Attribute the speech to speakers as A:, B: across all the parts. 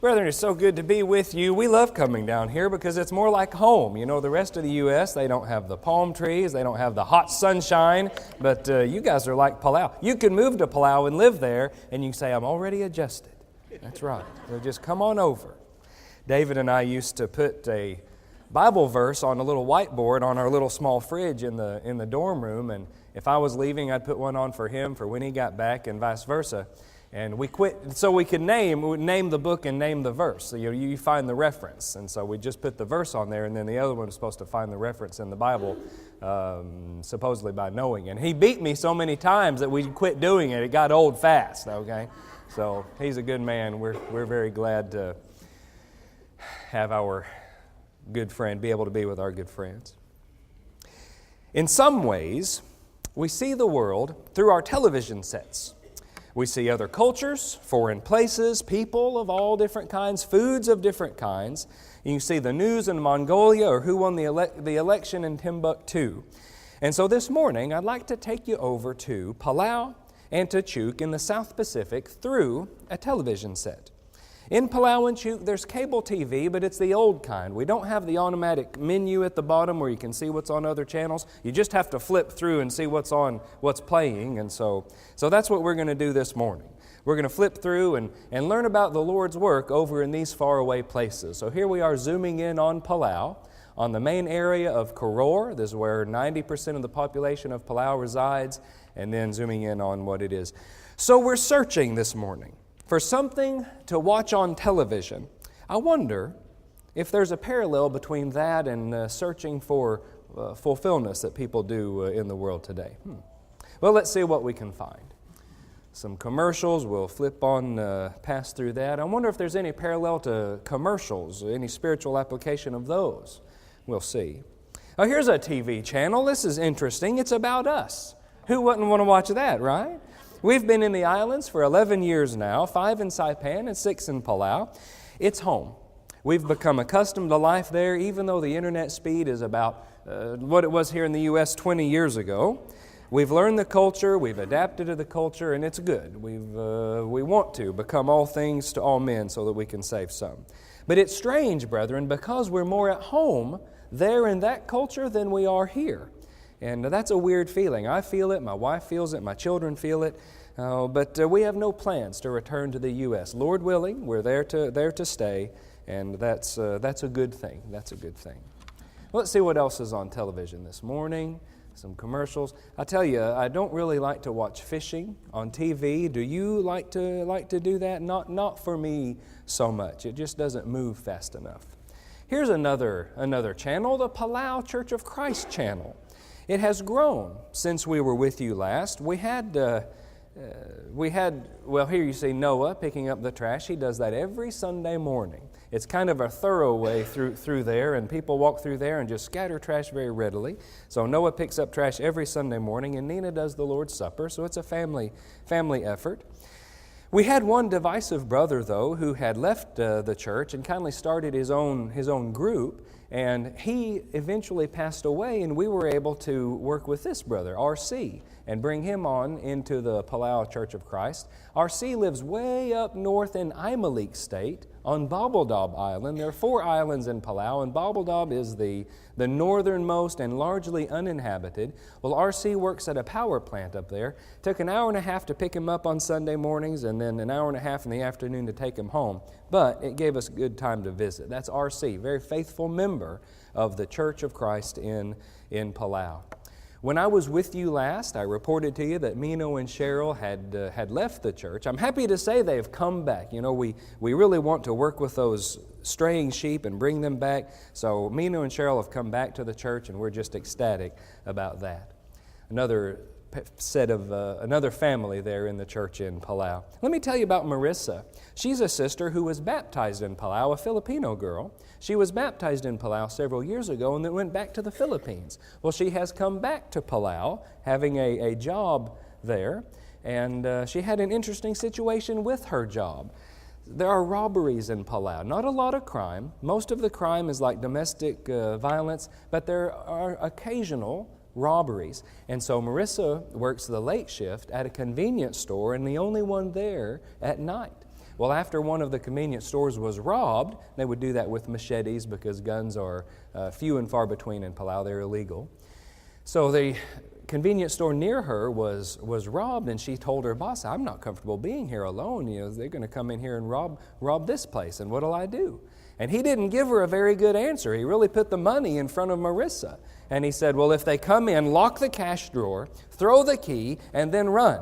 A: Brethren, it's so good to be with you. We love coming down here because it's more like home. You know, the rest of the U.S., they don't have the palm trees, they don't have the hot sunshine, but you guys are like Palau. You can move to Palau and live there, and you can say, I'm already adjusted. That's right. So just come on over. David and I used to put a Bible verse on a little whiteboard on our little small fridge in the dorm room, and if I was leaving, I'd put one on for him for when he got back, and vice versa. And we quit so we could name the book and name the verse. So you find the reference. And so we just put the verse on there, and then the other one was supposed to find the reference in the Bible, supposedly by knowing. And he beat me so many times that we quit doing it. It got old fast, okay? So he's a good man. We're very glad to have our good friend, be able to be with our good friends. In some ways, we see the world through our television sets. We see other cultures, foreign places, people of all different kinds, foods of different kinds. You see the news in Mongolia or who won the election in Timbuktu. And so this morning, I'd like to take you over to Palau and to Chuuk in the South Pacific through a television set. In Palau and Chuuk, there's cable TV, but it's the old kind. We don't have the automatic menu at the bottom where you can see what's on other channels. You just have to flip through and see what's playing. And so that's what we're going to do this morning. We're going to flip through and learn about the Lord's work over in these faraway places. So here we are zooming in on Palau, on the main area of Koror. This is where 90% of the population of Palau resides, and then zooming in on what it is. So we're searching this morning for something to watch on television. I wonder if there's a parallel between that and searching for fulfillment that people do in the world today. Well, let's see what we can find. Some commercials, we'll flip on, pass through that. I wonder if there's any parallel to commercials, any spiritual application of those. We'll see. Oh, here's a TV channel. This is interesting. It's about us. Who wouldn't want to watch that, right? We've been in the islands for 11 years now, 5 in Saipan and 6 in Palau. It's home. We've become accustomed to life there, even though the internet speed is about what it was here in the U.S. 20 years ago. We've learned the culture, we've adapted to the culture, and it's good. We want to become all things to all men so that we can save some. But it's strange, brethren, because we're more at home there in that culture than we are here. And that's a weird feeling. I feel it, my wife feels it, my children feel it, but we have no plans to return to the U.S. Lord willing, we're there to stay, and that's a good thing. That's a good thing. Let's see what else is on television this morning. Some commercials. I tell you, I don't really like to watch fishing on TV. Do you like to do that? Not for me so much. It just doesn't move fast enough. Here's another channel, the Palau Church of Christ channel. It has grown since we were with you last. We had, well, here you see Noah picking up the trash. He does that every Sunday morning. It's kind of a thorough way through there, and people walk through there and just scatter trash very readily. So Noah picks up trash every Sunday morning, and Nina does the Lord's Supper, so it's a family effort. We had one divisive brother, though, who had left the church and kindly started his own group, and he eventually passed away, and we were able to work with this brother, R.C., and bring him on into the Palau Church of Christ. R.C. lives way up north in Imalik State on Babaldob Island. There are 4 islands in Palau, and Babaldob is the northernmost and largely uninhabited. Well, R.C. works at a power plant up there. Took an hour and a half to pick him up on Sunday mornings and then an hour and a half in the afternoon to take him home. But it gave us good time to visit. That's R.C., very faithful member of the Church of Christ in Palau. When I was with you last, I reported to you that Mino and Cheryl had left the church. I'm happy to say they've come back. You know, we really want to work with those straying sheep and bring them back. So Mino and Cheryl have come back to the church, and we're just ecstatic about that. Another family there in the church in Palau. Let me tell you about Marissa. She's a sister who was baptized in Palau, a Filipino girl. She was baptized in Palau several years ago and then went back to the Philippines. Well, she has come back to Palau, having a job there, and she had an interesting situation with her job. There are robberies in Palau. Not a lot of crime. Most of the crime is like domestic violence, but there are occasional robberies. And so Marissa works the late shift at a convenience store and the only one there at night. Well, after one of the convenience stores was robbed, they would do that with machetes because guns are few and far between in Palau. They're illegal. So the convenience store near her was robbed, and she told her boss, I'm not comfortable being here alone. They're going to come in here and rob this place, and what'll I do? And he didn't give her a very good answer. He really put the money in front of Marissa. And he said, well, if they come in, lock the cash drawer, throw the key, and then run.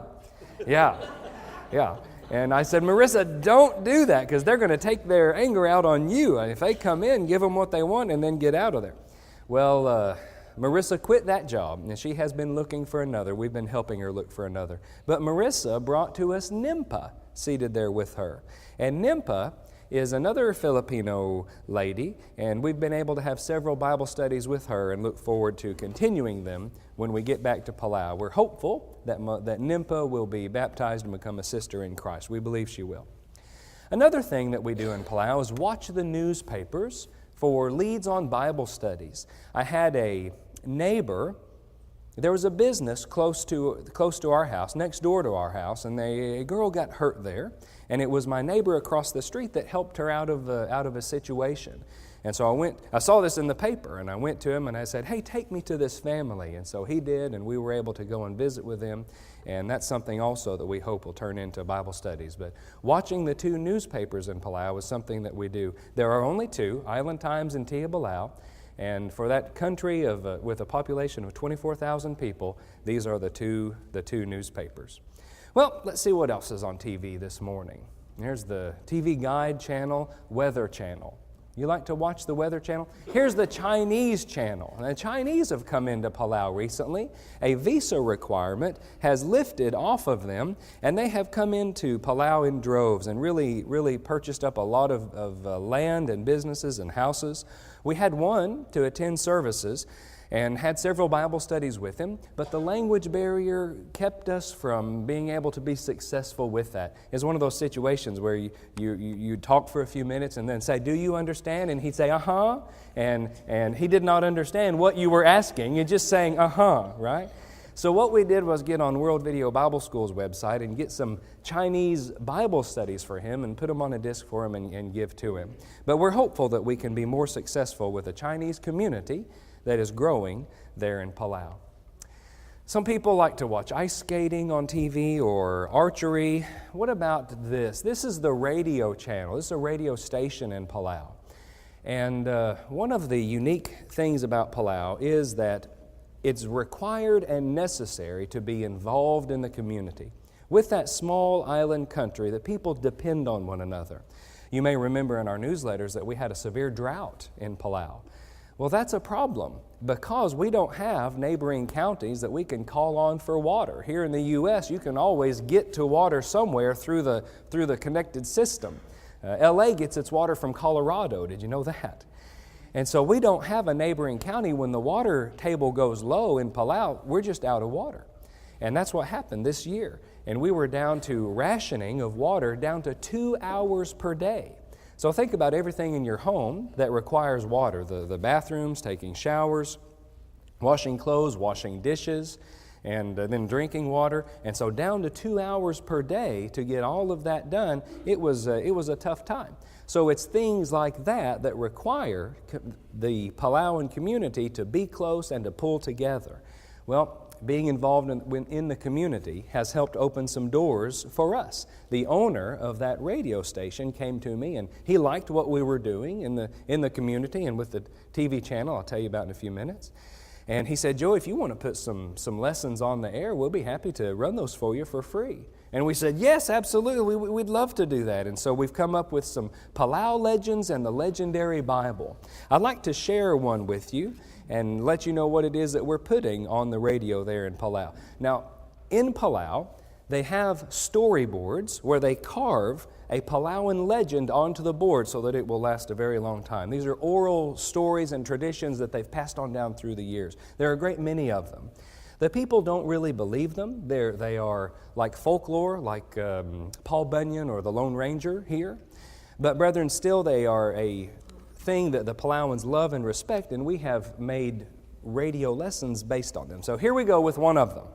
A: Yeah. And I said, Marissa, don't do that, because they're going to take their anger out on you. And if they come in, give them what they want and then get out of there. Well, Marissa quit that job, and she has been looking for another. We've been helping her look for another. But Marissa brought to us Nimpa seated there with her. And Nimpa is another Filipino lady, and we've been able to have several Bible studies with her and look forward to continuing them when we get back to Palau. We're hopeful that Nimpa will be baptized and become a sister in Christ. We believe she will. Another thing that we do in Palau is watch the newspapers for leads on Bible studies. I had a neighbor. There was a business close to our house, next door to our house, and a girl got hurt there. And it was my neighbor across the street that helped her out of a situation. And so I saw this in the paper, and I went to him and I said, hey, take me to this family. And so he did, and we were able to go and visit with them. And that's something also that we hope will turn into Bible studies. But watching the two newspapers in Palau is something that we do. There are only two, Island Times and Tia Palau. And for that country with a population of 24,000 people, these are the two newspapers. Well, let's see what else is on TV this morning. There's the TV Guide channel, Weather channel. You like to watch the Weather channel? Here's the Chinese channel. The Chinese have come into Palau recently. A visa requirement has lifted off of them, and they have come into Palau in droves and really purchased up a lot of land and businesses and houses. We had one to attend services and had several Bible studies with him, but the language barrier kept us from being able to be successful with that. It's one of those situations where you talk for a few minutes and then say, do you understand? And he'd say, uh-huh, and he did not understand what you were asking. You're just saying, uh-huh, right? So what we did was get on World Video Bible School's website and get some Chinese Bible studies for him and put them on a disc for him and give to him. But we're hopeful that we can be more successful with a Chinese community that is growing there in Palau. Some people like to watch ice skating on TV or archery. What about this? This is the radio channel. This is a radio station in Palau. And one of the unique things about Palau is that it's required and necessary to be involved in the community. With that small island country, the people depend on one another. You may remember in our newsletters that we had a severe drought in Palau. Well, that's a problem because we don't have neighboring counties that we can call on for water. Here in the U.S., you can always get to water somewhere through the connected system. L.A. gets its water from Colorado. Did you know that? And so we don't have a neighboring county. When the water table goes low in Palau, we're just out of water. And that's what happened this year. And we were down to rationing of water down to 2 hours per day. So think about everything in your home that requires water, the bathrooms, taking showers, washing clothes, washing dishes, and then drinking water. And so down to 2 hours per day to get all of that done, it was a tough time. So it's things like that that require the Palauan community to be close and to pull together. Well, being involved in the community has helped open some doors for us. The owner of that radio station came to me, and he liked what we were doing in the community and with the TV channel I'll tell you about in a few minutes. And he said, Joe, if you want to put some lessons on the air, we'll be happy to run those for you for free. And we said, yes, absolutely, we'd love to do that. And so we've come up with some Palau legends and the legendary Bible. I'd like to share one with you and let you know what it is that we're putting on the radio there in Palau. Now, in Palau, they have storyboards where they carve a Palauan legend onto the board so that it will last a very long time. These are oral stories and traditions that they've passed on down through the years. There are a great many of them. The people don't really believe them. They are like folklore, like Paul Bunyan or the Lone Ranger here. But brethren, still they are a thing that the Palauans love and respect, and we have made radio lessons based on them. So here we go with one of them.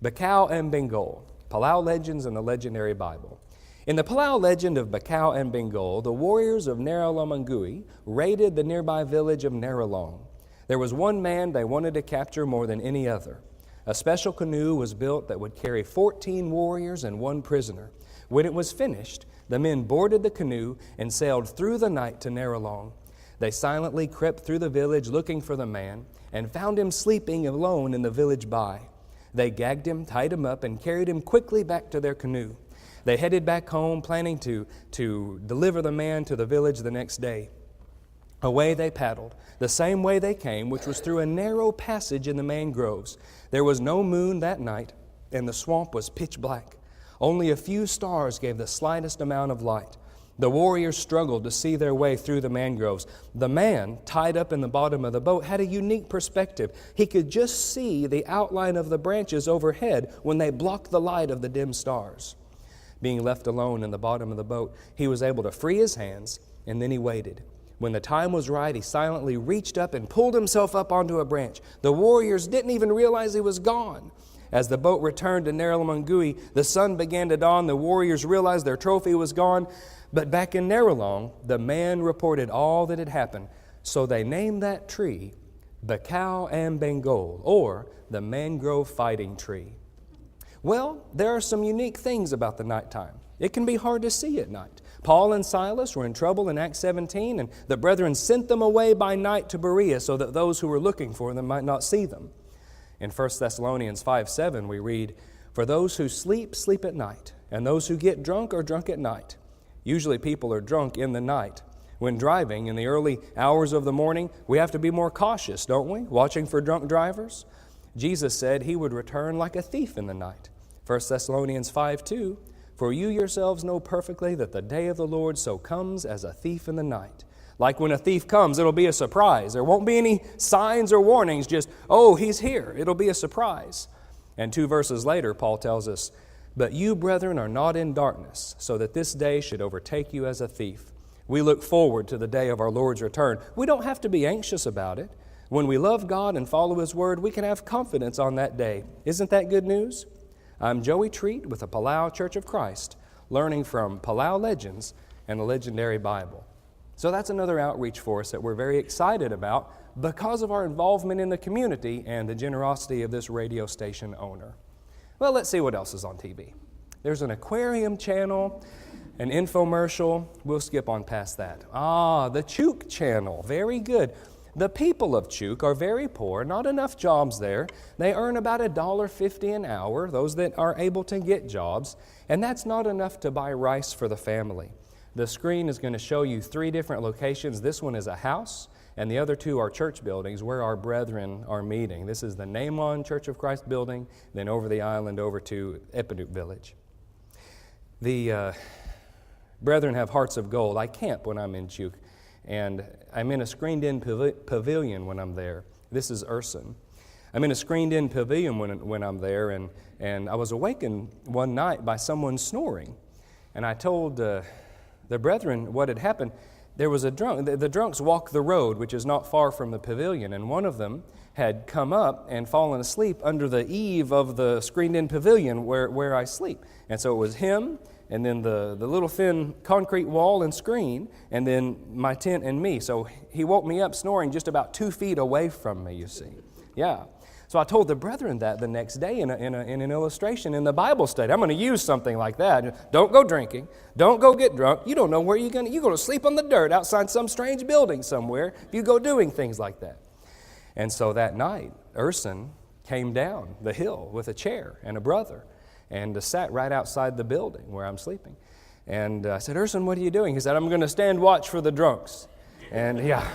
A: Bacau and Bengal, Palau Legends and the Legendary Bible. In the Palau legend of Palau and Bengal, the warriors of Narralumangui raided the nearby village of Narralong. There was one man they wanted to capture more than any other. A special canoe was built that would carry 14 warriors and one prisoner. When it was finished, the men boarded the canoe and sailed through the night to Narralong. They silently crept through the village looking for the man and found him sleeping alone in the village by. They gagged him, tied him up, and carried him quickly back to their canoe. They headed back home, planning to deliver the man to the village the next day. Away they paddled, the same way they came, which was through a narrow passage in the mangroves. There was no moon that night, and the swamp was pitch black. Only a few stars gave the slightest amount of light. The warriors struggled to see their way through the mangroves. The man, tied up in the bottom of the boat, had a unique perspective. He could just see the outline of the branches overhead when they blocked the light of the dim stars. Being left alone in the bottom of the boat, he was able to free his hands, and then he waited. When the time was right, he silently reached up and pulled himself up onto a branch. The warriors didn't even realize he was gone. As the boat returned to Narralumangui, the sun began to dawn. The warriors realized their trophy was gone. But back in Narralong, the man reported all that had happened. So they named that tree Palau and Bengal, or the mangrove fighting tree. Well, there are some unique things about the nighttime. It can be hard to see at night. Paul and Silas were in trouble in Acts 17, and the brethren sent them away by night to Berea so that those who were looking for them might not see them. In 1 Thessalonians 5:7, we read, "For those who sleep, sleep at night, and those who get drunk are drunk at night." Usually people are drunk in the night. When driving in the early hours of the morning, we have to be more cautious, don't we? Watching for drunk drivers. Jesus said he would return like a thief in the night. 1 Thessalonians 5:2, "For you yourselves know perfectly that the day of the Lord so comes as a thief in the night." Like when a thief comes, it'll be a surprise. There won't be any signs or warnings, just, oh, he's here. It'll be a surprise. And 2 verses later, Paul tells us, "But you, brethren, are not in darkness, so that this day should overtake you as a thief." We look forward to the day of our Lord's return. We don't have to be anxious about it. When we love God and follow His Word, we can have confidence on that day. Isn't that good news? I'm Joey Treat with the Palau Church of Christ, learning from Palau legends and the legendary Bible. So that's another outreach for us that we're very excited about because of our involvement in the community and the generosity of this radio station owner. Well, let's see what else is on TV. There's an aquarium channel, an infomercial. We'll skip on past that. The Chuuk channel. Very good. The people of Chuuk are very poor, not enough jobs there. They earn about $1.50 an hour, those that are able to get jobs, and that's not enough to buy rice for the family. The screen is going to show you 3 different locations. This one is a house, and the other 2 are church buildings where our brethren are meeting. This is the Namon Church of Christ building, then over the island over to Epanuke Village. The brethren have hearts of gold. I camp when I'm in Chuuk, and I'm in a screened-in pavilion when I'm there. This is Urson. I'm in a screened-in pavilion when I'm there, and I was awakened one night by someone snoring. And I told the brethren what had happened. There was a drunk. The drunks walk the road, which is not far from the pavilion, and one of them had come up and fallen asleep under the eave of the screened-in pavilion where I sleep. And so it was him, and then the little thin concrete wall and screen, and then my tent and me. So he woke me up snoring just about 2 feet away from me, you see. Yeah. So I told the brethren that the next day in an illustration in the Bible study. I'm going to use something like that. Don't go drinking. Don't go get drunk. You don't know where you're going to sleep on the dirt outside some strange building somewhere if you go doing things like that. And so that night, Urson came down the hill with a chair and a brother and sat right outside the building where I'm sleeping. And I said, "Urson, what are you doing?" He said, "I'm going to stand watch for the drunks." And yeah.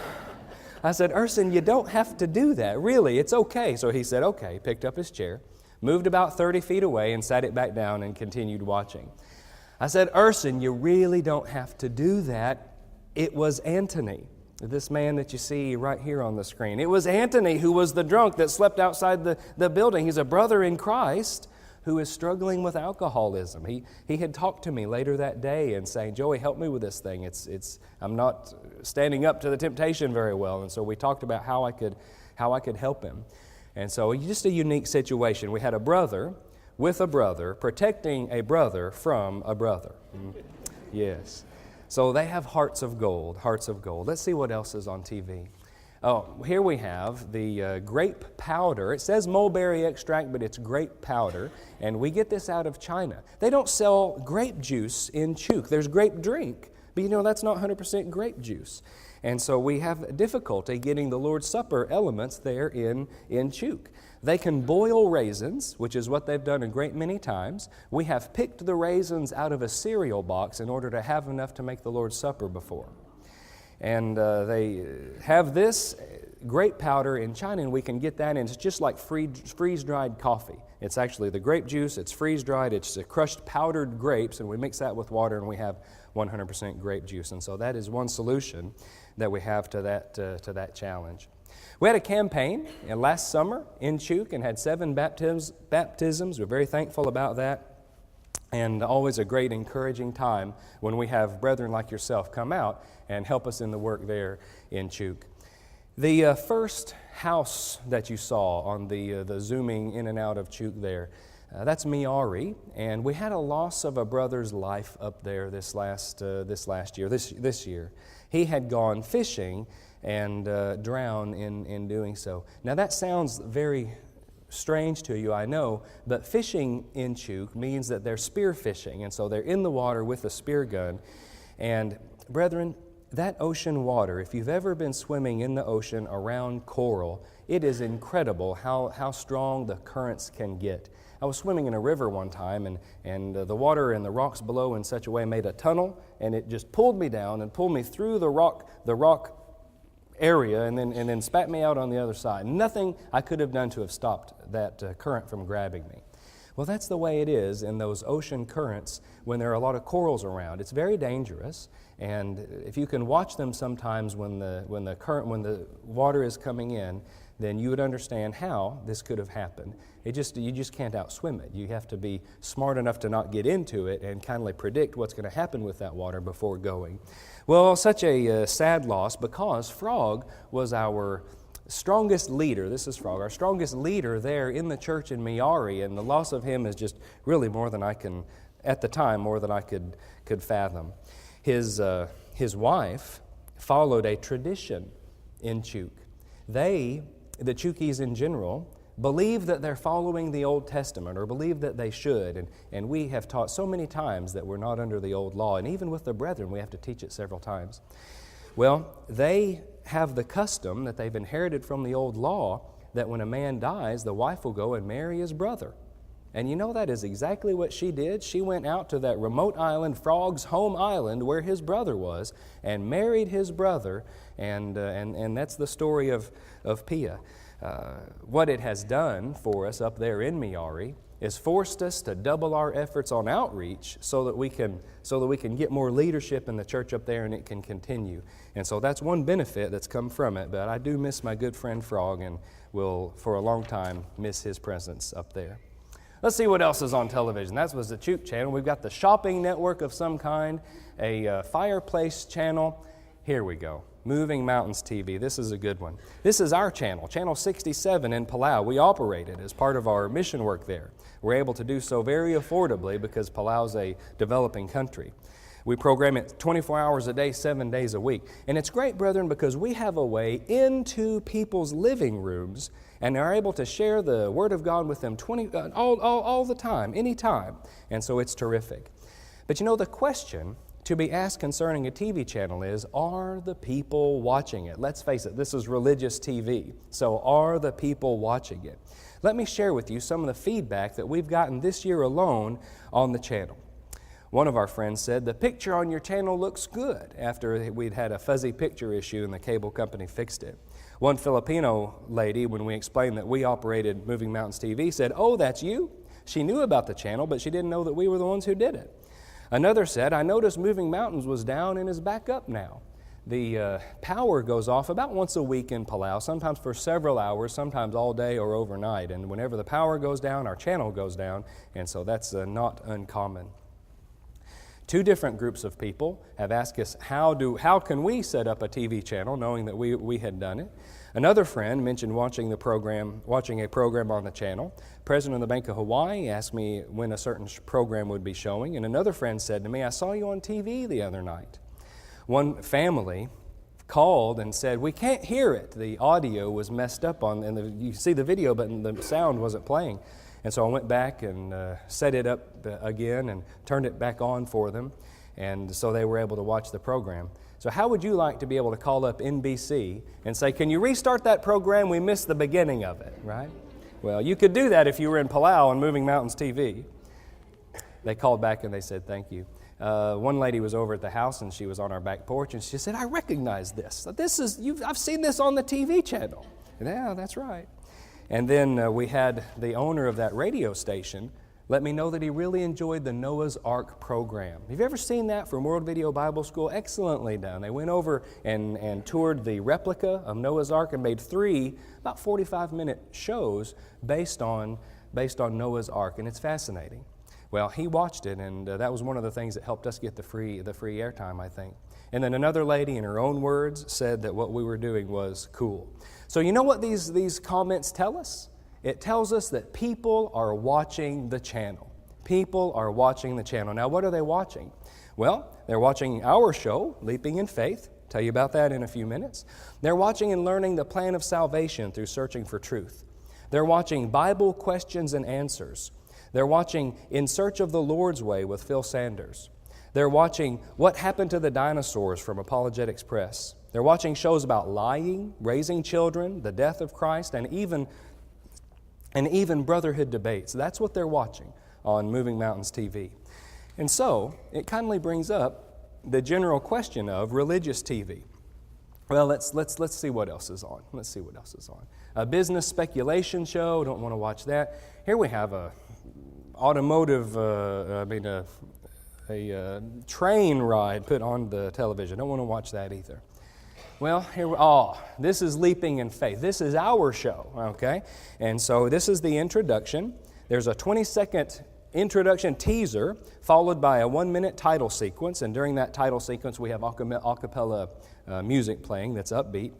A: I said, "Urson, you don't have to do that. Really, it's okay." So he said, okay. He picked up his chair, moved about 30 feet away, and sat it back down and continued watching. I said, "Urson, you really don't have to do that." It was Anthony, this man that you see right here on the screen. It was Anthony who was the drunk that slept outside the building. He's a brother in Christ who is struggling with alcoholism. He had talked to me later that day and saying, "Joey, help me with this thing. I'm not standing up to the temptation very well." And so we talked about how I could help him. And so just a unique situation. We had a brother with a brother, protecting a brother from a brother. Yes. So they have hearts of gold, hearts of gold. Let's see what else is on TV. Oh, here we have the grape powder. It says mulberry extract, but it's grape powder, and we get this out of China. They don't sell grape juice in Chuuk. There's grape drink, but you know that's not 100% grape juice. And so we have difficulty getting the Lord's Supper elements there in Chuuk. They can boil raisins, which is what they've done a great many times. We have picked the raisins out of a cereal box in order to have enough to make the Lord's Supper before. And they have this grape powder in China, and we can get that, and it's just like freeze-dried coffee. It's actually the grape juice, it's freeze-dried, it's the crushed powdered grapes, and we mix that with water, and we have 100% grape juice. And so that is one solution that we have to that challenge. We had a campaign last summer in Chuuk and had 7 baptisms. We're very thankful about that. And always a great encouraging time when we have brethren like yourself come out and help us in the work there in Chuuk. The first house that you saw on the zooming in and out of Chuuk there, that's Miari, and we had a loss of a brother's life up there this year. He had gone fishing and drowned in doing so. Now that sounds very strange to you, I know, but fishing in Chuuk means that they're spear fishing, and so they're in the water with a spear gun. And brethren, that ocean water, if you've ever been swimming in the ocean around coral, it is incredible how strong the currents can get. I was swimming in a river one time, and the water and the rocks below in such a way made a tunnel, and it just pulled me down and pulled me through the rock area and then spat me out on the other side. Nothing I could have done to have stopped that current from grabbing me. Well, that's the way it is in those ocean currents when there are a lot of corals around. It's very dangerous, and if you can watch them sometimes when the water is coming in, then you would understand how this could have happened. You just can't outswim it. You have to be smart enough to not get into it and kindly predict what's going to happen with that water before going. Well, such a sad loss, because Frog was our strongest leader. This is Frog, our strongest leader there in the church in Miari, and the loss of him is just really more than I can, at the time, more than I could fathom. His wife followed a tradition in Chuuk. The Chuukese in general, believe that they're following the Old Testament, or believe that they should, and we have taught so many times that we're not under the old law, and even with the brethren we have to teach it several times. Well, they have the custom that they've inherited from the old law that when a man dies, the wife will go and marry his brother. And you know that is exactly what she did. She went out to that remote island, Frog's home island, where his brother was, and married his brother, and that's the story of Pia. What it has done for us up there in Miari is forced us to double our efforts on outreach so that we can get more leadership in the church up there and it can continue. And so that's one benefit that's come from it. But I do miss my good friend Frog, and will for a long time miss his presence up there. Let's see what else is on television. That was the Chuuk channel. We've got the shopping network of some kind, a fireplace channel. Here we go. Moving Mountains TV. This is a good one. This is our channel, Channel 67 in Palau. We operate it as part of our mission work there. We're able to do so very affordably because Palau's a developing country. We program it 24 hours a day, 7 days a week. And it's great, brethren, because we have a way into people's living rooms and are able to share the Word of God with them all the time, anytime. And so it's terrific. But you know, the question to be asked concerning a TV channel is, are the people watching it? Let's face it, this is religious TV. So are the people watching it? Let me share with you some of the feedback that we've gotten this year alone on the channel. One of our friends said, the picture on your channel looks good, after we'd had a fuzzy picture issue and the cable company fixed it. One Filipino lady, when we explained that we operated Moving Mountains TV, said, oh, that's you? She knew about the channel, but she didn't know that we were the ones who did it. Another said, I noticed Moving Mountains was down and is back up now. The power goes off about once a week in Palau, sometimes for several hours, sometimes all day or overnight. And whenever the power goes down, our channel goes down, and so that's not uncommon. Two different groups of people have asked us, how can we set up a TV channel, knowing that we had done it. Another friend mentioned watching a program on the channel. President of the Bank of Hawaii asked me when a certain program would be showing, and another friend said to me, I saw you on TV the other night. One family called and said, we can't hear it. The audio was messed up you see the video, but the sound wasn't playing. And so I went back and set it up again and turned it back on for them, and so they were able to watch the program. So how would you like to be able to call up NBC and say, can you restart that program? We missed the beginning of it, right? Well, you could do that if you were in Palau on Moving Mountains TV. They called back and they said, thank you. One lady was over at the house and she was on our back porch and she said, I recognize this. I've seen this on the TV channel. Yeah, that's right. And then we had the owner of that radio station let me know that he really enjoyed the Noah's Ark program. Have you ever seen that from World Video Bible School? Excellently done. They went over and toured the replica of Noah's Ark and made 3 about 45-minute shows based on Noah's Ark, and it's fascinating. Well, he watched it, and that was one of the things that helped us get the free airtime, I think. And then another lady, in her own words, said that what we were doing was cool. So you know what these comments tell us? It tells us that people are watching the channel. People are watching the channel. Now, what are they watching? Well, they're watching our show, Leaping in Faith. I'll tell you about that in a few minutes. They're watching and learning the plan of salvation through searching for truth. They're watching Bible questions and answers. They're watching In Search of the Lord's Way with Phil Sanders. They're watching What Happened to the Dinosaurs from Apologetics Press. They're watching shows about lying, raising children, the death of Christ, and even brotherhood debates. That's what they're watching on Moving Mountains TV. And so, it kindly brings up the general question of religious TV. Well, let's see what else is on. Let's see what else is on. A business speculation show, don't want to watch that. Here we have a train ride put on the television. Don't want to watch that either. Well, this is Leaping in Faith. This is our show, okay? And so this is the introduction. There's a 20-second introduction teaser followed by a 1-minute title sequence, and during that title sequence we have a cappella music playing that's upbeat.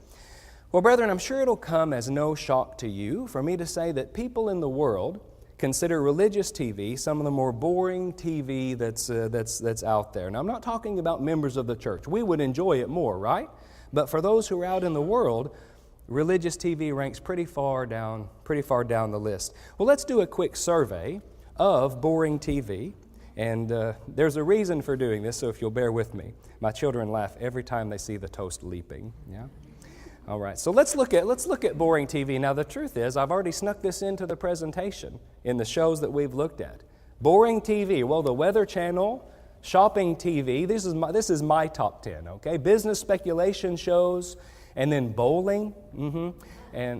A: Well, brethren, I'm sure it'll come as no shock to you for me to say that people in the world consider religious TV some of the more boring TV that's out there. Now, I'm not talking about members of the church. We would enjoy it more, right? But for those who are out in the world, religious TV ranks pretty far down the list. Well, let's do a quick survey of boring TV, and there's a reason for doing this, so if you'll bear with me. My children laugh every time they see the toast leaping. Yeah. All right. So let's look at boring TV. Now, the truth is, I've already snuck this into the presentation in the shows that we've looked at. Boring TV. Well, the Weather Channel. Shopping TV, this is my top 10, okay? Business speculation shows, and then bowling, and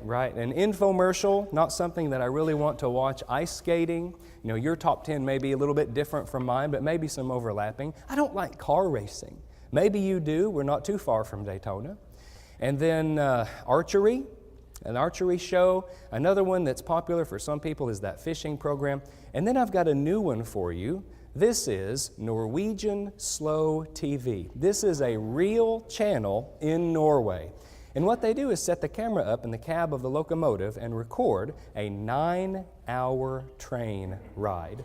A: infomercial, not something that I really want to watch. Ice skating, your top 10 may be a little bit different from mine, but maybe some overlapping. I don't like car racing. Maybe you do. We're not too far from Daytona. And then archery, an archery show. Another one that's popular for some people is that fishing program. And then I've got a new one for you. This is Norwegian Slow TV. This is a real channel in Norway. And what they do is set the camera up in the cab of the locomotive and record a 9-hour train ride.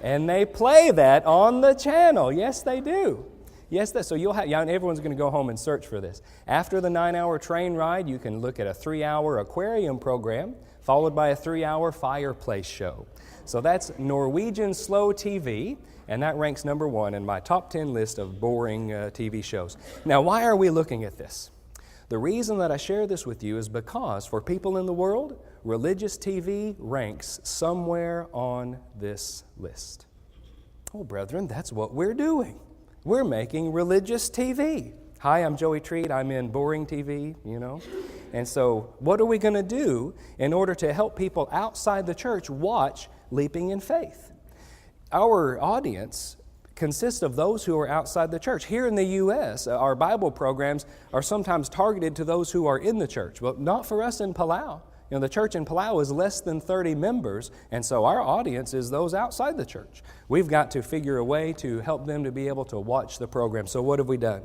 A: And they play that on the channel. Yes, they do. So everyone's going to go home and search for this. After the 9-hour train ride, you can look at a 3-hour aquarium program, followed by a 3-hour fireplace show. So that's Norwegian Slow TV, and that ranks number 1 in my top 10 list of boring TV shows. Now, why are we looking at this? The reason that I share this with you is because for people in the world, religious TV ranks somewhere on this list. Oh, brethren, that's what we're doing. We're making religious TV. Hi, I'm Joey Treat. I'm in boring TV, And so what are we going to do in order to help people outside the church watch Leaping in Faith? Our audience consists of those who are outside the church. Here in the U.S., our Bible programs are sometimes targeted to those who are in the church, but not for us in Palau. The church in Palau is less than 30 members, and so our audience is those outside the church. We've got to figure a way to help them to be able to watch the program. So what have we done?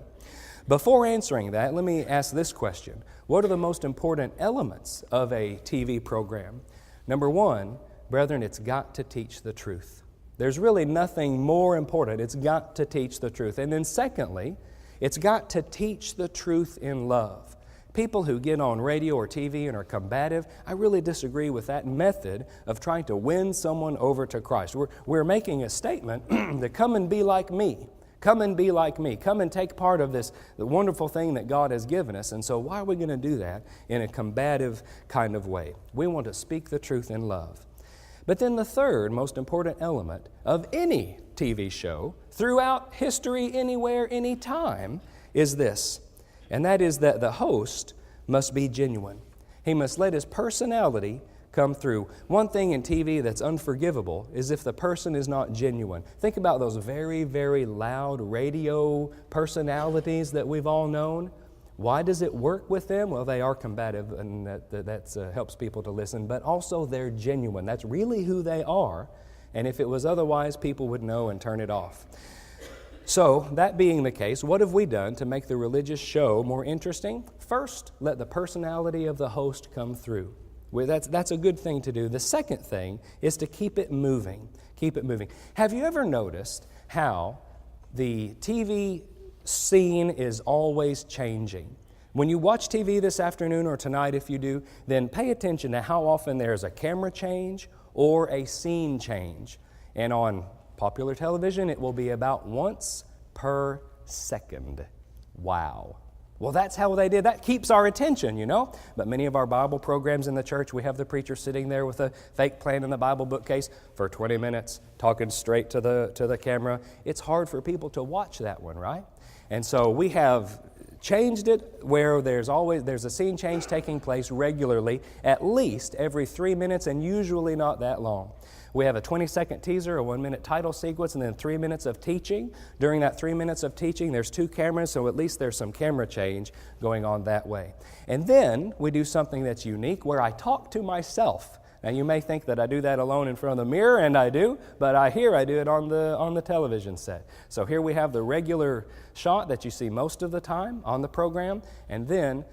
A: Before answering that, let me ask this question. What are the most important elements of a TV program? Number one, brethren, it's got to teach the truth. There's really nothing more important. It's got to teach the truth. And then secondly, it's got to teach the truth in love. People who get on radio or TV and are combative, I really disagree with that method of trying to win someone over to Christ. We're making a statement that come and be like me. Come and be like me. Come and take part of this the wonderful thing that God has given us. And so why are we going to do that in a combative kind of way? We want to speak the truth in love. But then the third most important element of any TV show throughout history, anywhere, anytime, is this. And that is that the host must be genuine. He must let his personality come through. One thing in TV that's unforgivable is if the person is not genuine. Think about those very, very loud radio personalities that we've all known. Why does it work with them? Well, they are combative, and that helps people to listen, but also they're genuine. That's really who they are, and if it was otherwise, people would know and turn it off. So, that being the case, what have we done to make the religious show more interesting? First, let the personality of the host come through. Well, that's a good thing to do. The second thing is to keep it moving. Keep it moving. Have you ever noticed how the TV scene is always changing? When you watch TV this afternoon or tonight, if you do, then pay attention to how often there's a camera change or a scene change. And on popular television, it will be about once per second. Wow. Well, that's how they did. That keeps our attention, But many of our Bible programs in the church, we have the preacher sitting there with a fake plan in the Bible bookcase for 20 minutes, talking straight to the camera. It's hard for people to watch that one, right? And so we have changed it where there's a scene change taking place regularly, at least every 3 minutes, and usually not that long. We have a 20-second teaser, a 1-minute title sequence, and then 3 minutes of teaching. During that 3 minutes of teaching, there's 2 cameras, so at least there's some camera change going on that way. And then we do something that's unique where I talk to myself. Now, you may think that I do that alone in front of the mirror, and I do, but I do it on the television set. So here we have the regular shot that you see most of the time on the program, and then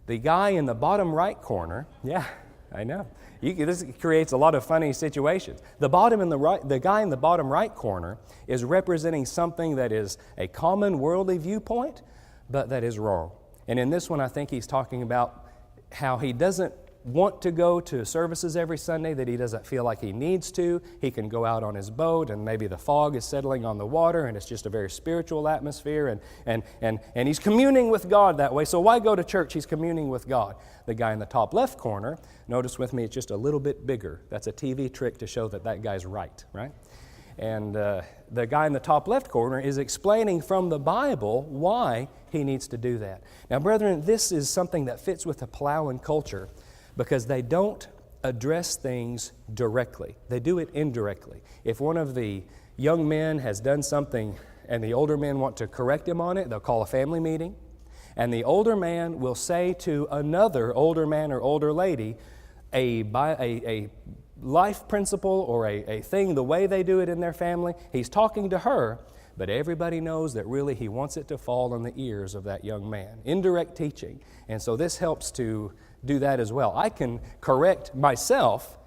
A: the guy in the bottom right corner, yeah, I know. This creates a lot of funny situations. The guy in the bottom right corner is representing something that is a common worldly viewpoint, but that is wrong. And in this one, I think he's talking about how he doesn't want to go to services every Sunday, that he doesn't feel like he needs to. He can go out on his boat, and maybe the fog is settling on the water, and it's just a very spiritual atmosphere, and he's communing with God that way. So why go to church? He's communing with God. The guy in the top left corner, notice with me, it's just a little bit bigger. That's a TV trick to show that guy's right? And the guy in the top left corner is explaining from the Bible why he needs to do that. Now, brethren, this is something that fits with the Palauan culture, because they don't address things directly. They do it indirectly. If one of the young men has done something and the older men want to correct him on it, they'll call a family meeting, and the older man will say to another older man or older lady a life principle or a thing, the way they do it in their family. He's talking to her, but everybody knows that really he wants it to fall on the ears of that young man. Indirect teaching. And so this helps to do that as well. I can correct myself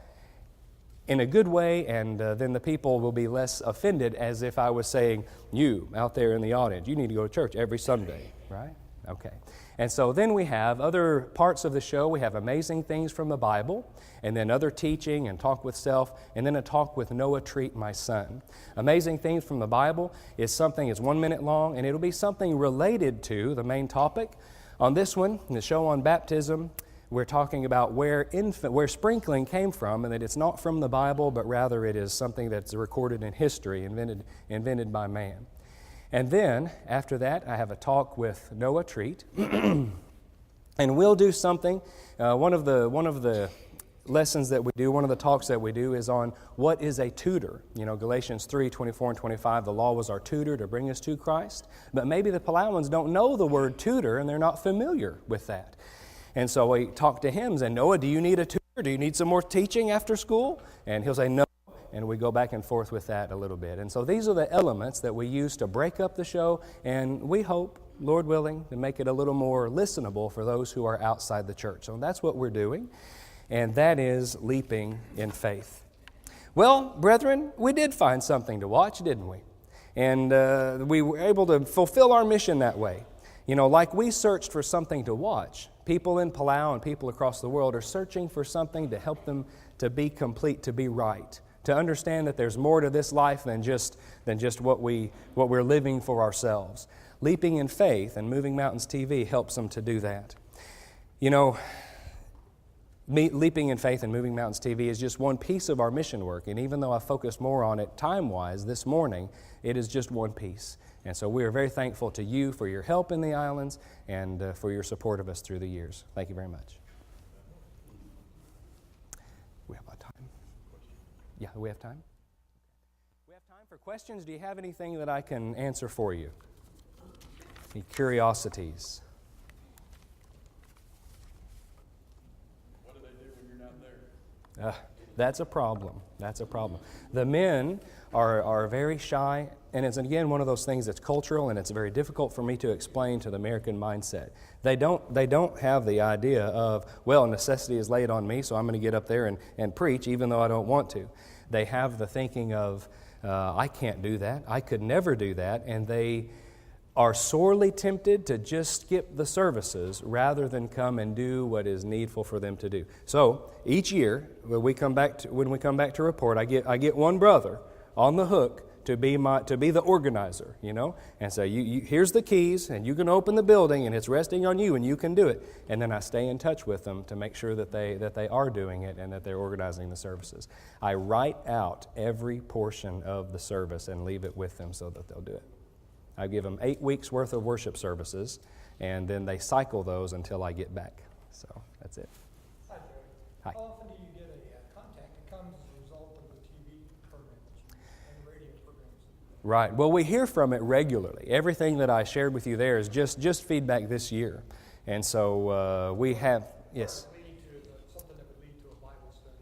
A: in a good way, and then the people will be less offended, as if I was saying, you out there in the audience, you need to go to church every Sunday, right? Okay. And so then we have other parts of the show. We have amazing things from the Bible, and then other teaching and talk with self, and then a talk with Noah Treat, my son. Amazing things from the Bible is something that's 1 minute long, and it'll be something related to the main topic. On this one, the show on baptism, we're talking about where sprinkling came from, and that it's not from the Bible, but rather it is something that's recorded in history, invented by man. And then, after that, I have a talk with Noah Treat, and we'll do something. One of the lessons that we do, one of the talks that we do is on what is a tutor. Galatians 3:24 and 25, the law was our tutor to bring us to Christ. But maybe the Palauans don't know the word tutor, and they're not familiar with that. And so we talk to him, and Noah, do you need a tutor? Do you need some more teaching after school? And he'll say, no. And we go back and forth with that a little bit. And so these are the elements that we use to break up the show, and we hope, Lord willing, to make it a little more listenable for those who are outside the church. So that's what we're doing, and that is leaping in faith. Well, brethren, we did find something to watch, didn't we? And we were able to fulfill our mission that way. You know, like we searched for something to watch, people in Palau and people across the world are searching for something to help them to be complete, to be right, to understand that there's more to this life than just what we're living for ourselves. Leaping in Faith and Moving Mountains TV helps them to do that. You know, Leaping in Faith and Moving Mountains TV is just one piece of our mission work, and even though I focused more on it time-wise this morning, it is just one piece. And so we are very thankful to you for your help in the islands and for your support of us through the years. Thank you very much. We have time? Yeah, we have time? We have time for questions. Do you have anything that I can answer for you? Any curiosities?
B: What do they do when you're not there?
A: That's a problem. That's a problem. The men are very shy, and it's again one of those things that's cultural, and it's very difficult for me to explain to the American mindset. They don't have the idea of, well, necessity is laid on me, so I'm going to get up there and preach even though I don't want to. They have the thinking of, I can't do that, I could never do that, and they are sorely tempted to just skip the services rather than come and do what is needful for them to do. So each year, when we come back to report, I get one brother on the hook to be the organizer, you know, and so you here's the keys, and you can open the building, and it's resting on you, and you can do it. And then I stay in touch with them to make sure that they are doing it and that they're organizing the services. I write out every portion of the service and leave it with them so that they'll do it. I give them 8 weeks worth of worship services, and then they cycle those until I get back. So that's it.
C: Hi, Joey.
A: Hi.
C: How often do you get a contact that comes as a result of the TV programs and the radio programs?
A: Right. Well, we hear from it regularly. Everything that I shared with you there is just feedback this year. And so we have, yes?
C: Something that would lead to a Bible study.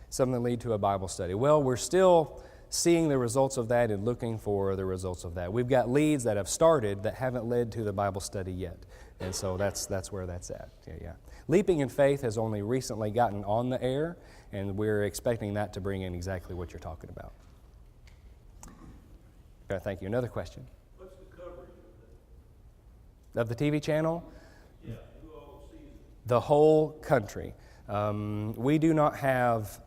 A: Something that lead to a Bible study. Well, we're still seeing the results of that and looking for the results of that. We've got leads that have started that haven't led to the Bible study yet. And so that's where that's at. Yeah. Leaping in Faith has only recently gotten on the air, and we're expecting that to bring in exactly what you're talking about. Okay, thank you. Another question?
B: What's the coverage
A: Of the TV channel?
B: Yeah, who all sees it?
A: The whole country. We do not have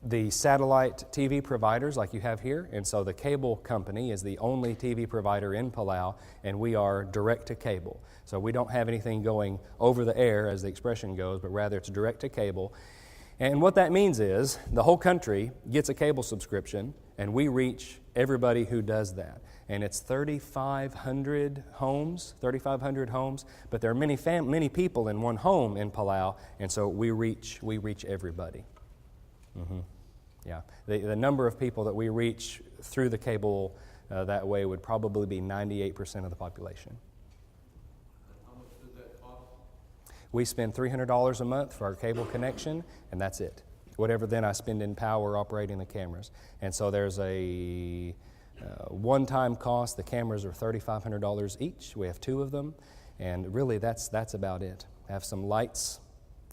A: the satellite TV providers like you have here, and so the cable company is the only TV provider in Palau, and we are direct to cable. So we don't have anything going over the air, as the expression goes, but rather it's direct to cable. And what that means is the whole country gets a cable subscription, and we reach everybody who does that. And it's 3,500 homes, but there are many people in one home in Palau, and so we reach everybody. Mm-hmm. Yeah, the number of people that we reach through the cable that way would probably be 98% of the population.
B: How much does that cost?
A: We spend $300 a month for our cable connection, and that's it. Whatever then I spend in power operating the cameras. And so there's a one-time cost. The cameras are $3,500 each. We have 2 of them, and really that's about it. I have some lights,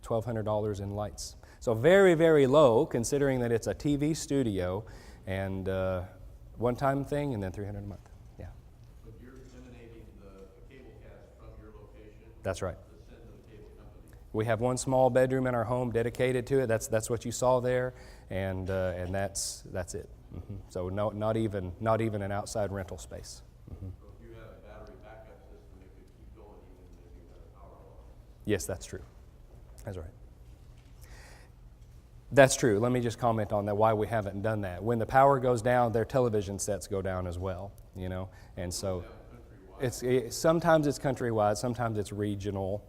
A: $1,200 in lights. So very, very low, considering that it's a TV studio and one-time thing, and then $300 a month. Yeah.
B: But you're emanating the cable cast from your location?
A: That's right.
B: To send to the cable company?
A: We have one small bedroom in our home dedicated to it. That's what you saw there, and that's it. Mm-hmm. So not even an outside rental space. Mm-hmm.
B: So if you had a battery backup system, it could keep going even if you had a power loss?
A: Yes, that's true. That's right. That's true. Let me just comment on that, why we haven't done that. When the power goes down, their television sets go down as well, you know. And so sometimes it's countrywide, sometimes it's regional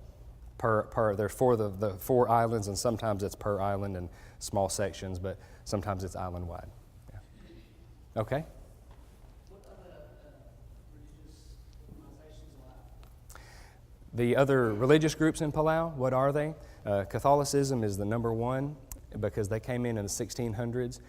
A: they're for the 4 islands, and sometimes it's per island and small sections, but sometimes it's island-wide. Yeah. Okay?
C: What other religious organizations are?
A: The other religious groups in Palau, what are they? Catholicism is the number one because they came in the 1600s.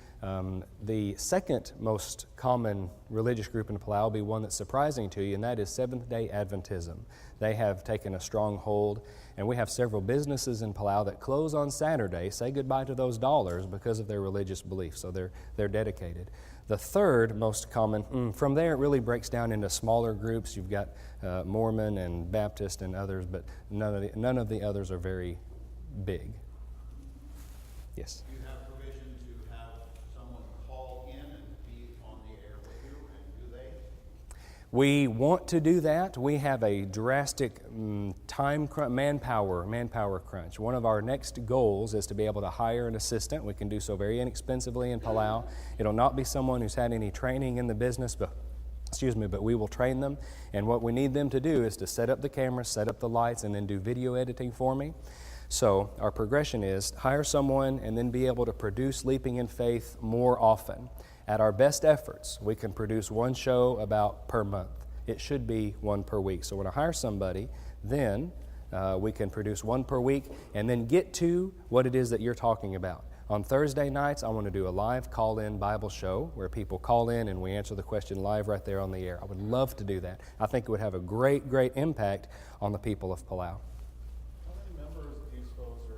A: The second most common religious group in Palau will be one that's surprising to you, and that is Seventh-day Adventism. They have taken a strong hold, and we have several businesses in Palau that close on Saturday, say goodbye to those dollars because of their religious beliefs, so they're dedicated. The third most common, from there it really breaks down into smaller groups. You've got Mormon and Baptist and others, but none of the others are very big. Yes?
B: Do you have provision to have someone call in and be on the air with you, and do they?
A: We want to do that. We have a drastic manpower crunch. One of our next goals is to be able to hire an assistant. We can do so very inexpensively in Palau. It'll not be someone who's had any training in the business, but we will train them. And what we need them to do is to set up the cameras, set up the lights, and then do video editing for me. So our progression is hire someone and then be able to produce Leaping in Faith more often. At our best efforts, we can produce one show about per month. It should be one per week. So when I hire somebody, then we can produce one per week and then get to what it is that you're talking about. On Thursday nights, I want to do a live call-in Bible show where people call in and we answer the question live right there on the air. I would love to do that. I think it would have a great, great impact on the people of Palau.
B: How many members do you suppose are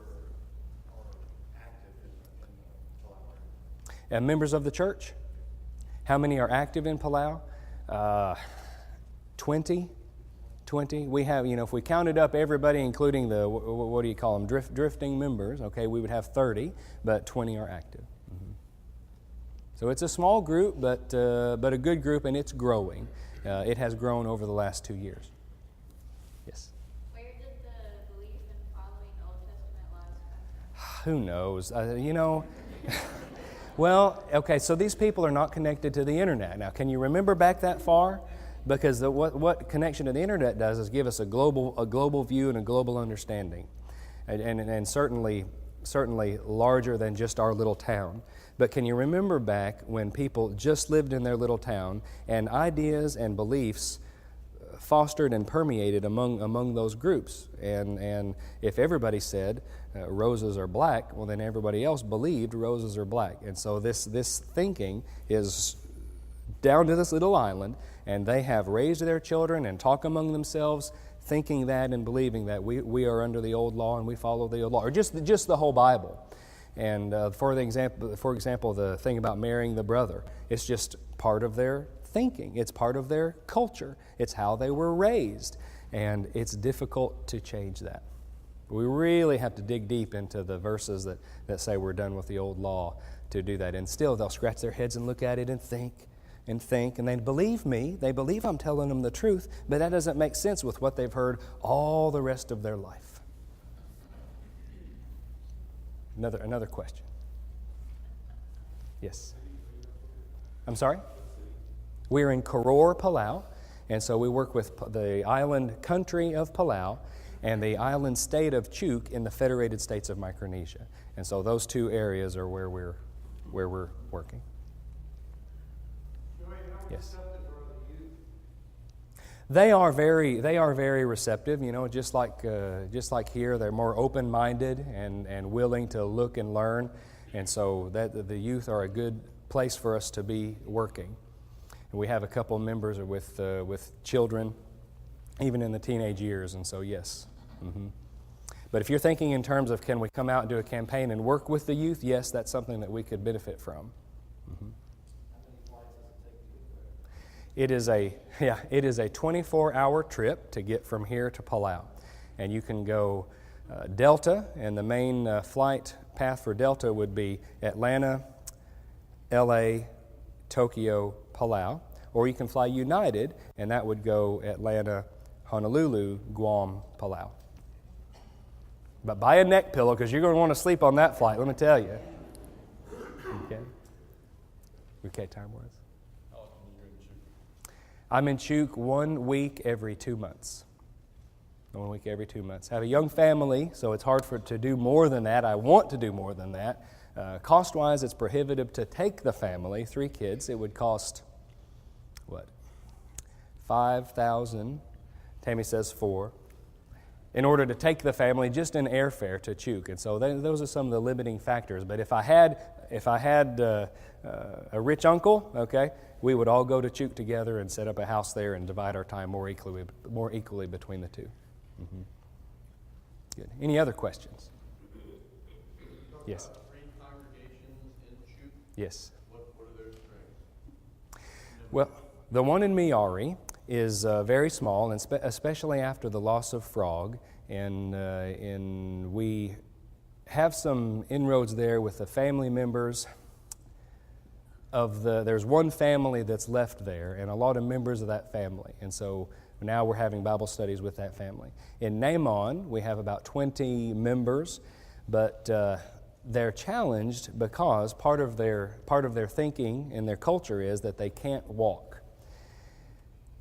B: active in Palau?
A: And members of the church, how many are active in Palau? 20. We have, if we counted up everybody, including the, what do you call them, drifting members, okay, we would have 30, but 20 are active. Mm-hmm. So it's a small group, but a good group, and it's growing. It has grown over the last 2 years. Yes?
D: Where did the belief in following Old Testament laws come from?
A: Who knows? Well, okay, so these people are not connected to the internet. Now, can you remember back that far? Because what connection to the internet does is give us a global view and a global understanding, and certainly larger than just our little town. But can you remember back when people just lived in their little town and ideas and beliefs fostered and permeated among those groups? And if everybody said roses are black, well then everybody else believed roses are black. And so this thinking is down to this little island, and they have raised their children and talk among themselves, thinking that and believing that we are under the old law and we follow the old law, or just the whole Bible. And for example, the thing about marrying the brother, it's just part of their thinking. It's part of their culture. It's how they were raised, and it's difficult to change that. We really have to dig deep into the verses that say we're done with the old law to do that. And still, they'll scratch their heads and look at it and think, and they believe me. They believe I'm telling them the truth, but that doesn't make sense with what they've heard all the rest of their life. Another question. Yes. I'm sorry? We're in Koror, Palau, and so we work with the island country of Palau and the island state of Chuuk in the Federated States of Micronesia. And so those two areas are where we're working. Yes. They are very receptive. Just like here, they're more open-minded and willing to look and learn, and so that the youth are a good place for us to be working. And we have a couple members with children, even in the teenage years, and so yes. Mm-hmm. But if you're thinking in terms of can we come out and do a campaign and work with the youth, yes, that's something that we could benefit from. Mm-hmm. It is a 24-hour trip to get from here to Palau. And you can go Delta, and the main flight path for Delta would be Atlanta, LA, Tokyo, Palau. Or you can fly United, and that would go Atlanta, Honolulu, Guam, Palau. But buy a neck pillow because you're going to want to sleep on that flight, let me tell you. Okay, time was? I'm in Chuuk 1 week every 2 months. 1 week every 2 months. I have a young family, so it's hard to do more than that. I want to do more than that. Cost-wise, it's prohibitive to take the family, 3 kids. It would cost, $5,000. Tammy says 4. in order to take the family just in airfare to Chuuk. And so those are some of the limiting factors. But if I had a rich uncle, okay, we would all go to Chuuk together and set up a house there and divide our time more equally between the two. Mm-hmm. Good. Any other questions? Yes.
B: About 3 congregations in Chuuk.
A: Yes.
B: What are their strengths?
A: Well, the one in Miari is very small, and especially after the loss of Frog, and we have some inroads there with the family members there's one family that's left there, and a lot of members of that family, and so now we're having Bible studies with that family. In Naaman, we have about 20 members, but they're challenged because part of their thinking and their culture is that they can't walk.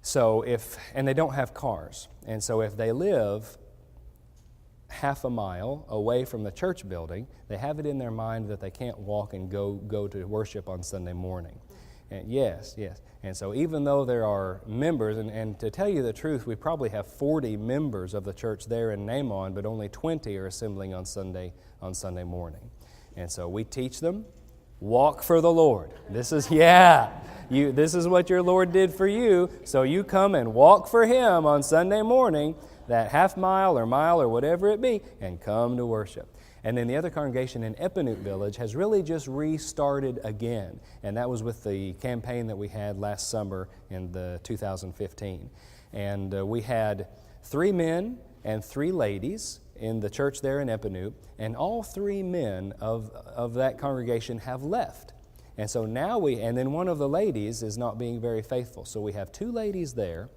A: So and they don't have cars, and so if they live half a mile away from the church building, they have it in their mind that they can't walk and go to worship on Sunday morning. And yes. And so even though there are members, and to tell you the truth, we probably have 40 members of the church there in Naaman, but only 20 are assembling on Sunday morning. And so we teach them, walk for the Lord. This is what your Lord did for you, so you come and walk for Him on Sunday morning, that half mile or whatever it be, and come to worship. And then the other congregation in Epanoot Village has really just restarted again, and that was with the campaign that we had last summer in the 2015. And we had 3 men and 3 ladies in the church there in Epanoot, and all 3 men of that congregation have left. And so now and then one of the ladies is not being very faithful. So we have 2 ladies there,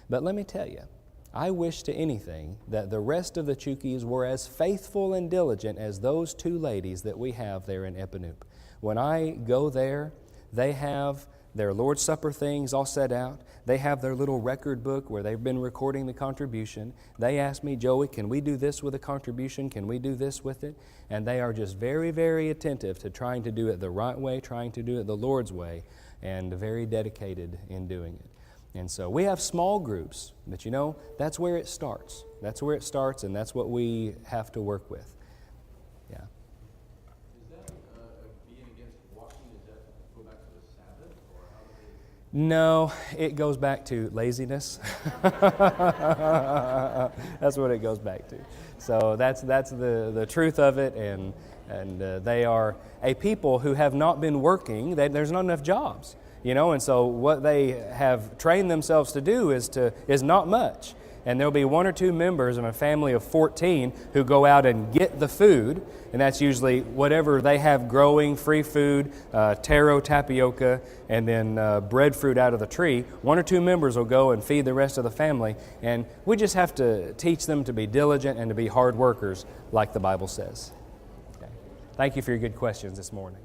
A: but let me tell you, I wish to anything that the rest of the Chuukies were as faithful and diligent as those 2 ladies that we have there in Epanoot. When I go there, they have their Lord's Supper things all set out. They have their little record book where they've been recording the contribution. They ask me, Joey, can we do this with a contribution? Can we do this with it? And they are just very, very attentive to trying to do it the right way, trying to do it the Lord's way, and very dedicated in doing it. And so we have small groups, but that's where it starts. That's where it starts, and that's what we have to work with. Yeah.
B: Is that being against walking? Does that go back to the Sabbath, or how do they?
A: No, it goes back to laziness. That's what it goes back to. So that's the truth of it, and they are a people who have not been working. There's not enough jobs. And so what they have trained themselves to do is not much. And there'll be 1 or 2 members of a family of 14 who go out and get the food, and that's usually whatever they have growing, free food, taro tapioca, and then breadfruit out of the tree. 1 or 2 members will go and feed the rest of the family, and we just have to teach them to be diligent and to be hard workers like the Bible says. Okay. Thank you for your good questions this morning.